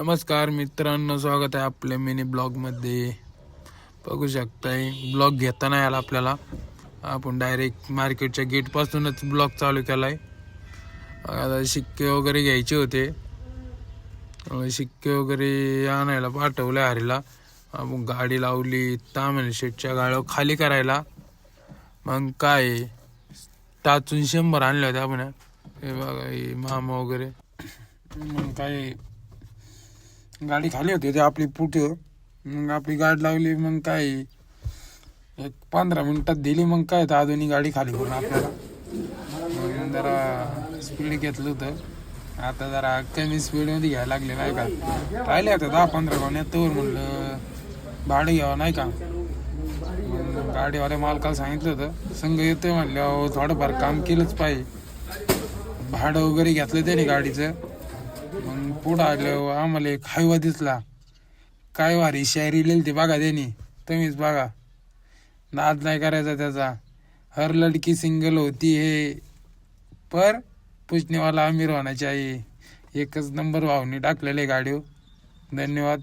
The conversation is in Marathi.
नमस्कार मित्रांनो, स्वागत आहे आपल्या मिनी ब्लॉगमध्ये. बघू शकताय ब्लॉग घेता नाही आला आपल्याला. आपण डायरेक्ट मार्केटच्या गेटपासूनच ब्लॉग चालू केला आहे. आता शिक्के वगैरे घ्यायचे होते, शिक्के वगैरे आणायला पाठवले हरीला. आपण गाडी लावली तामिळ शेटच्या गाड्यावर खाली करायला. मग काय टाचून 100 आणले होते आपण. हे बघा हे मामा वगैरे. मग काय गाडी खाली होती ते आपली पुढे. मग आपली गाडी लावली. मग काय एक 15 मिनिटात दिली. मग काय तर अजूनही गाडी खाली करून आपल्याला. मग जरा स्पीड घेतलं होतं. आता जरा कमी स्पीडमध्ये घ्यायला लागले नाही का. राहिले आता 10-15 गावण्यात तोवर म्हणलं भाडं घ्यावं नाही का. मग गाडीवाल्या मालकाला सांगितलं होतं संघ येतोय म्हणल्यावर थोडंफार काम केलंच पाहिजे. भाडं वगैरे घेतलं त्याने गाडीचं. मग पुढं आलं आम्हाला एक हायवा दिसला. काय वारी शायरी लिहिली ती बघा त्यांनी, तुम्हीच बघा. नाद नाही करायचा त्याचा. हर लडकी सिंगल होती है पर पुछने वाला अमीर होना चाहिए. एकच नंबर भावनी टाकलेले गाडीवर. धन्यवाद.